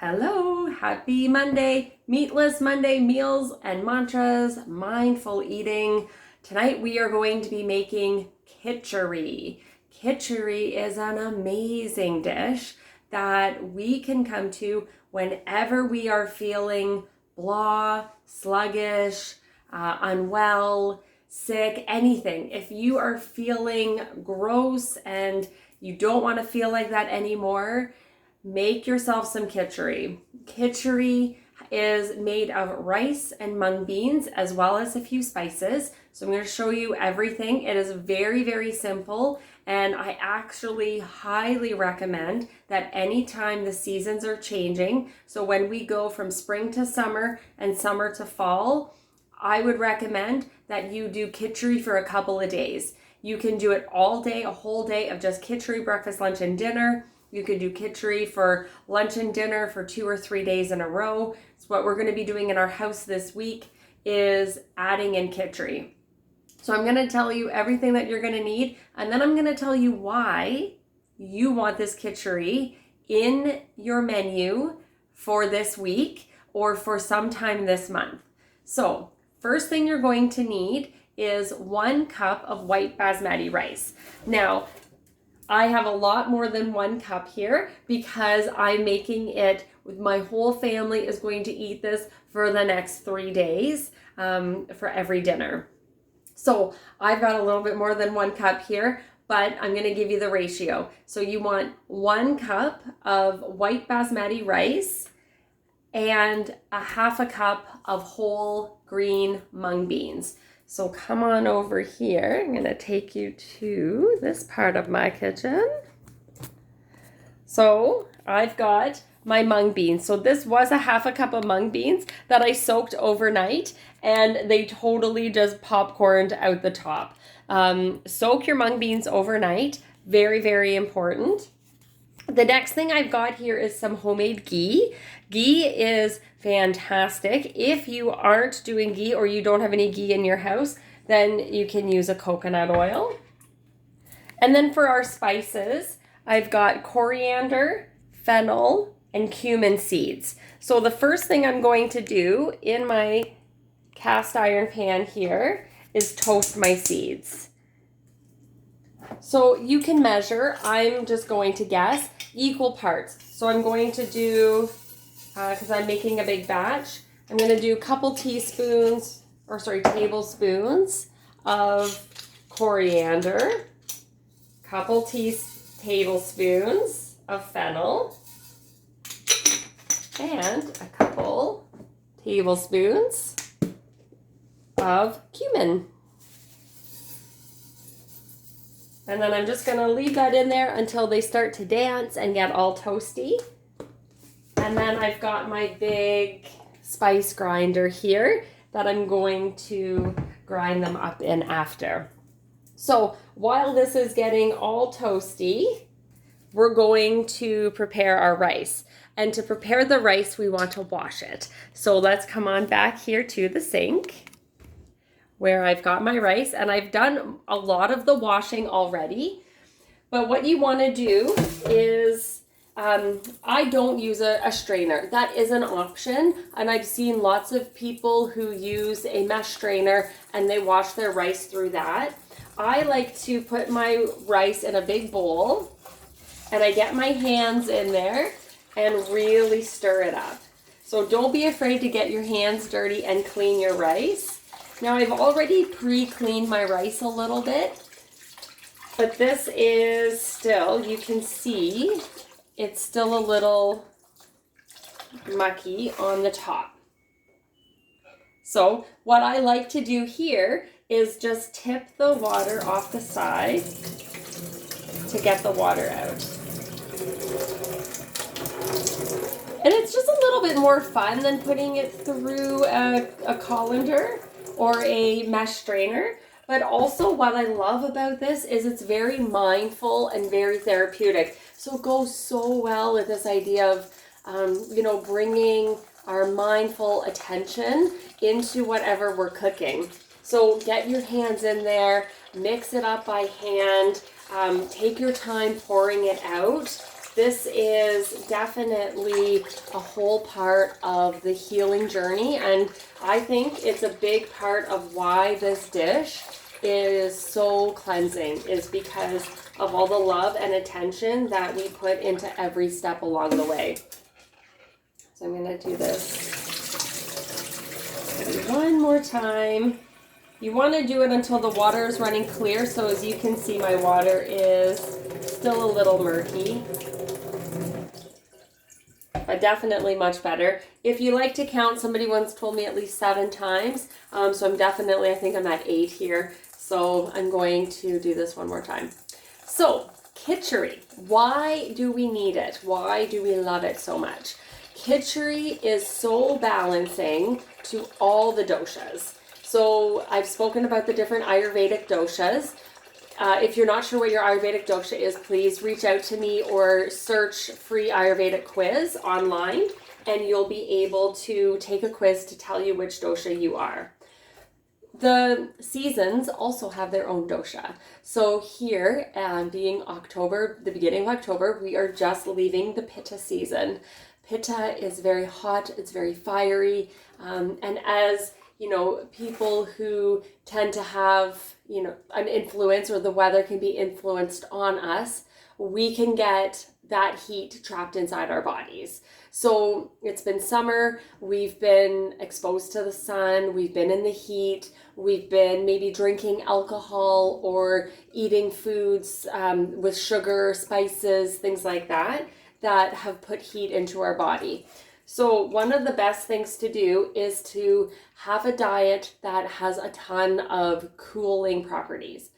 Hello, happy Monday, meatless Monday meals and mantras, mindful eating. Tonight we are going to be making kitchari. Kitchari is an amazing dish that we can come to whenever we are feeling blah, sluggish, unwell, sick, anything. If you are feeling gross and you don't want to feel like that anymore, make yourself some kitchari. Kitchari is made of rice and mung beans as well as a few spices. So I'm going to show you everything. It is very, very simple, and I actually highly recommend that anytime the seasons are changing, so when we go from spring to summer and summer to fall, I would recommend that you do kitchari for a couple of days. You can do it all day, a whole day of just kitchari, breakfast, lunch, and dinner. You could do kitchari for lunch and dinner for 2 or 3 days in a row. So what we're going to be doing in our house this week is adding in kitchari. So I'm going to tell you everything that you're going to need, and then I'm going to tell you why you want this kitchari in your menu for this week or for sometime this month. So first thing you're going to need is 1 cup of white basmati rice. Now, I have a lot more than 1 cup here because I'm making it with my whole family is going to eat this for the next 3 days for every dinner. So I've got a little bit more than 1 cup here, but I'm going to give you the ratio. So you want 1 cup of white basmati rice and a half a cup of whole green mung beans. So come on over here. I'm going to take you to this part of my kitchen. So I've got my mung beans. So this was a half a cup of mung beans that I soaked overnight, and they totally just popcorned out the top. Soak your mung beans overnight. Very, very important. The next thing I've got here is some homemade ghee. Ghee is fantastic. If you aren't doing ghee or you don't have any ghee in your house, then you can use a coconut oil. And then for our spices, I've got coriander, fennel, and cumin seeds. So the first thing I'm going to do in my cast iron pan here is toast my seeds. So you can measure, I'm just going to guess, equal parts. So I'm going to do, because I'm making a big batch, I'm going to do a couple tablespoons of coriander, couple tablespoons of fennel, and a couple tablespoons of cumin. And then I'm just going to leave that in there until they start to dance and get all toasty. And then I've got my big spice grinder here that I'm going to grind them up in after. So while this is getting all toasty, we're going to prepare our rice. And to prepare the rice, we want to wash it. So let's come on back here to the sink where I've got my rice, and I've done a lot of the washing already. But what you want to do is, I don't use a strainer. That is an option, and I've seen lots of people who use a mesh strainer and they wash their rice through that. I like to put my rice in a big bowl, and I get my hands in there and really stir it up. So don't be afraid to get your hands dirty and clean your rice. Now I've already pre-cleaned my rice a little bit, but this is still, you can see, it's still a little mucky on the top. So what I like to do here is just tip the water off the side to get the water out. And it's just a little bit more fun than putting it through a colander or a mesh strainer. But also what I love about this is it's very mindful and very therapeutic. So it goes so well with this idea of, bringing our mindful attention into whatever we're cooking. So get your hands in there, mix it up by hand, take your time pouring it out. This is definitely a whole part of the healing journey, and I think it's a big part of why this dish is so cleansing, is because of all the love and attention that we put into every step along the way. So I'm going to do this one more time. You want to do it until the water is running clear. So as you can see, my water is still a little murky, but definitely much better. If you like to count, somebody once told me at least 7 times. So I think I'm at 8 here. So I'm going to do this one more time. So Kitchari, why do we need it? Why do we love it so much? Kitchari is so balancing to all the doshas. So I've spoken about the different Ayurvedic doshas. If you're not sure what your Ayurvedic dosha is, please reach out to me or search free Ayurvedic quiz online, and you'll be able to take a quiz to tell you which dosha you are. The seasons also have their own dosha. So here, being October, the beginning of October, we are just leaving the Pitta season. Pitta is very hot, it's very fiery, and as you know, people who tend to have, you know, an influence, or the weather can be influenced on us, we can get that heat trapped inside our bodies. So it's been summer, we've been exposed to the sun, we've been in the heat, we've been maybe drinking alcohol or eating foods with sugar, spices, things like that, that have put heat into our body. So one of the best things to do is to have a diet that has a ton of cooling properties.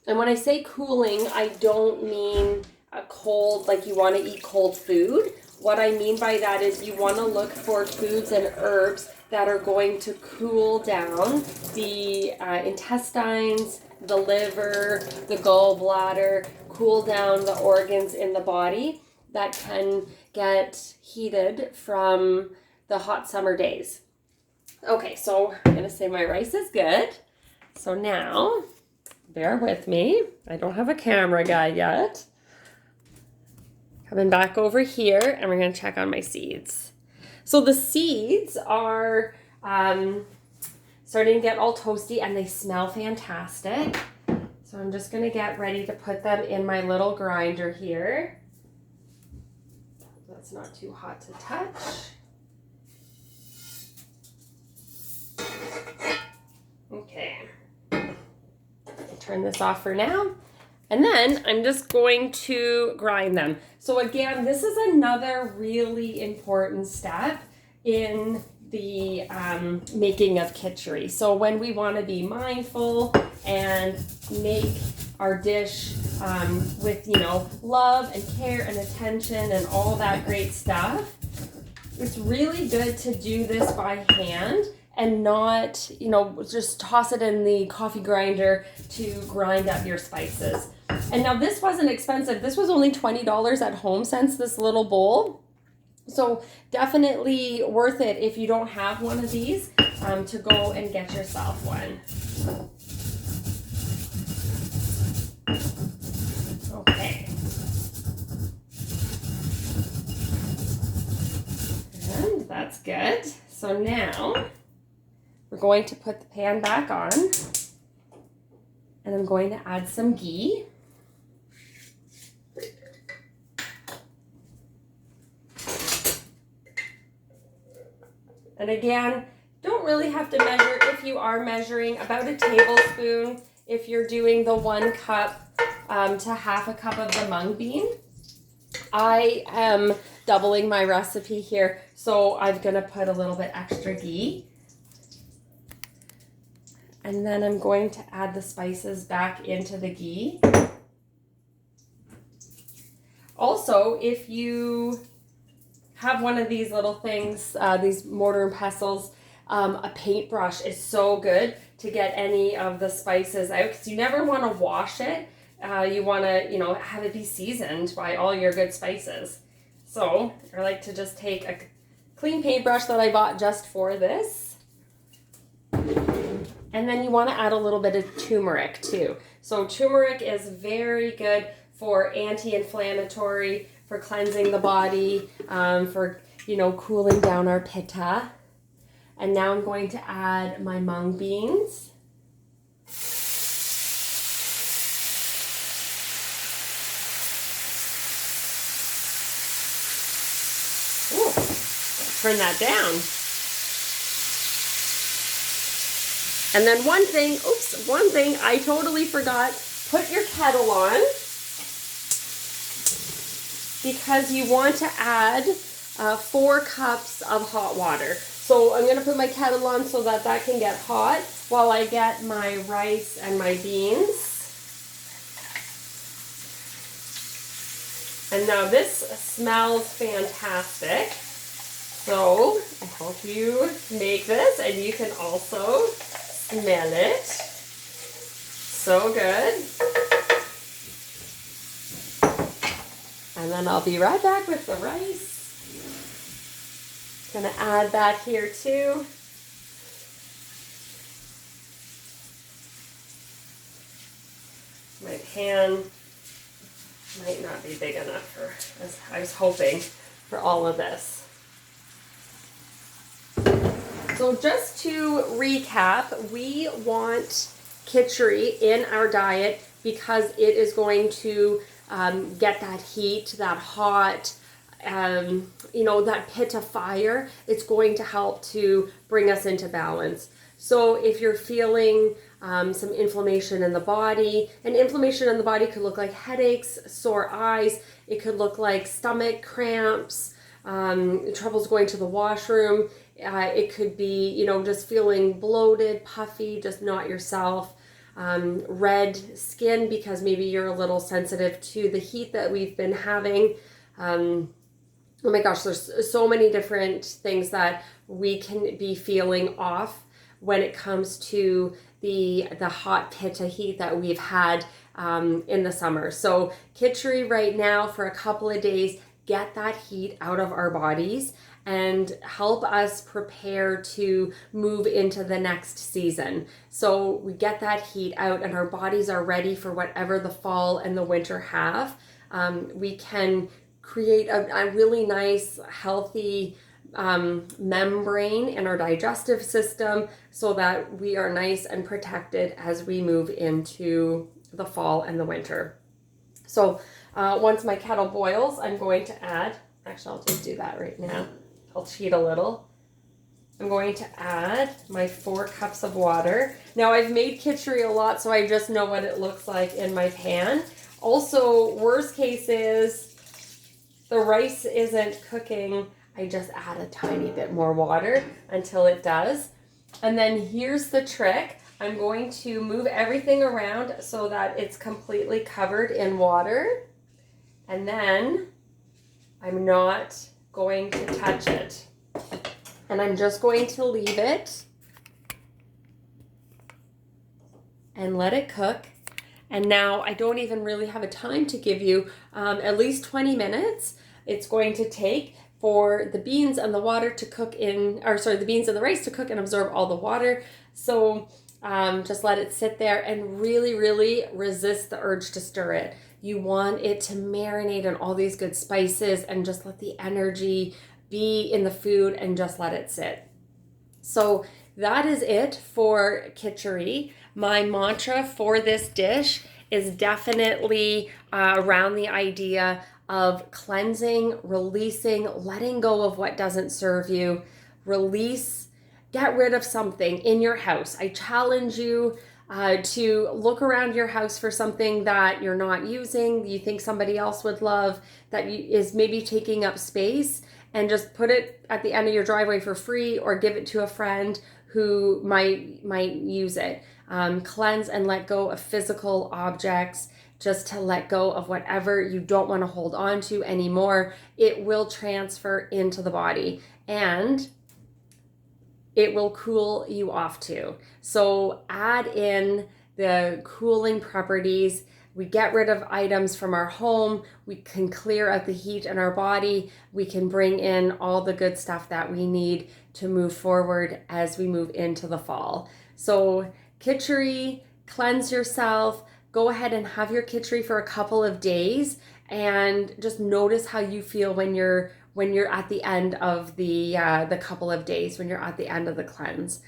And when I say cooling, I don't mean a cold, like you want to eat cold food. What I mean by that is you want to look for foods and herbs that are going to cool down the intestines, the liver, the gallbladder, cool down the organs in the body that can get heated from the hot summer days. Okay, so I'm going to say my rice is good. So now, bear with me. I don't have a camera guy yet. Coming back over here, and we're going to check on my seeds. So the seeds are starting to get all toasty, and they smell fantastic. So I'm just going to get ready to put them in my little grinder here. That's not too hot to touch. Okay. I'll turn this off for now. And then I'm just going to grind them. So again, this is another really important step in the making of Kitchari. So when we want to be mindful and make our dish with, you know, love and care and attention and all that great stuff, it's really good to do this by hand and not, you know, just toss it in the coffee grinder to grind up your spices. And now this wasn't expensive. This was only $20 at HomeSense, this little bowl. So definitely worth it if you don't have one of these to go and get yourself one. Okay. And that's good. So now we're going to put the pan back on, and I'm going to add some ghee. And again, don't really have to measure. If you are measuring, about a tablespoon if you're doing the 1 cup to half a cup of the mung bean. I am doubling my recipe here, so I'm going to put a little bit extra ghee. And then I'm going to add the spices back into the ghee. Also, if you have one of these little things, these mortar and pestles, a paintbrush is so good to get any of the spices out, because you never want to wash it. You want to, you know, have it be seasoned by all your good spices. So I like to just take a clean paintbrush that I bought just for this. And then you want to add a little bit of turmeric too. So turmeric is very good for anti-inflammatory, for cleansing the body, for, cooling down our pitta. And now I'm going to add my mung beans. Ooh, turn that down. And then one thing I totally forgot, put your kettle on because you want to add 4 cups of hot water. So I'm going to put my kettle on so that can get hot while I get my rice and my beans. And now this smells fantastic. So I hope you make this and you can also smell it. So good. And then I'll be right back with the rice. Gonna add that here too. My pan might not be big enough for, as I was hoping, for all of this. So just to recap, we want Kitchari in our diet because it is going to get that heat, that hot, that pitta fire. It's going to help to bring us into balance. So if you're feeling some inflammation in the body, and inflammation in the body could look like headaches, sore eyes, it could look like stomach cramps, troubles going to the washroom, it could be, just feeling bloated, puffy, just not yourself, red skin because maybe you're a little sensitive to the heat that we've been having. Oh my gosh, there's so many different things that we can be feeling off when it comes to the hot pitta heat that we've had in the summer. So Kitchari right now for a couple of days, get that heat out of our bodies and help us prepare to move into the next season. So we get that heat out and our bodies are ready for whatever the fall and the winter have. We can create a really nice, healthy membrane in our digestive system so that we are nice and protected as we move into the fall and the winter. So once my kettle boils, I'm going to add, actually I'll just do that right now. I'll cheat a little. I'm going to add my 4 cups of water. Now I've made Kitchari a lot, so I just know what it looks like in my pan. Also, worst case is the rice isn't cooking. I just add a tiny bit more water until it does. And then here's the trick. I'm going to move everything around so that it's completely covered in water. And then I'm not going to touch it. And I'm just going to leave it and let it cook. And now I don't even really have a time to give you, at least 20 minutes it's going to take for the beans and the water to cook the beans and the rice to cook and absorb all the water. So just let it sit there and really, really resist the urge to stir it. You want it to marinate in all these good spices and just let the energy be in the food and just let it sit. So that is it for Kitchari. My mantra for this dish is definitely around the idea of cleansing, releasing, letting go of what doesn't serve you. Release, get rid of something in your house. I challenge you to look around your house for something that you're not using, you think somebody else would love, that is maybe taking up space, and just put it at the end of your driveway for free or give it to a friend who might use it. Cleanse and let go of physical objects, just to let go of whatever you don't want to hold on to anymore. It will transfer into the body and it will cool you off too. So add in the cooling properties. We get rid of items from our home. We can clear out the heat in our body. We can bring in all the good stuff that we need to move forward as we move into the fall. So Kitchari, cleanse yourself. Go ahead and have your Kitchari for a couple of days and just notice how you feel when you're at the end of the couple of days, when you're at the end of the cleanse.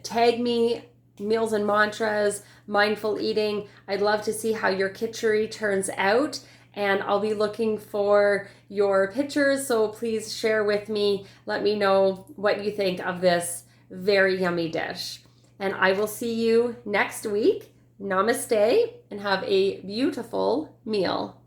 Tag me, Meals and Mantras, Mindful Eating. I'd love to see how your Kitchari turns out, and I'll be looking for your pictures, so please share with me. Let me know what you think of this very yummy dish. And I will see you next week. Namaste, and have a beautiful meal.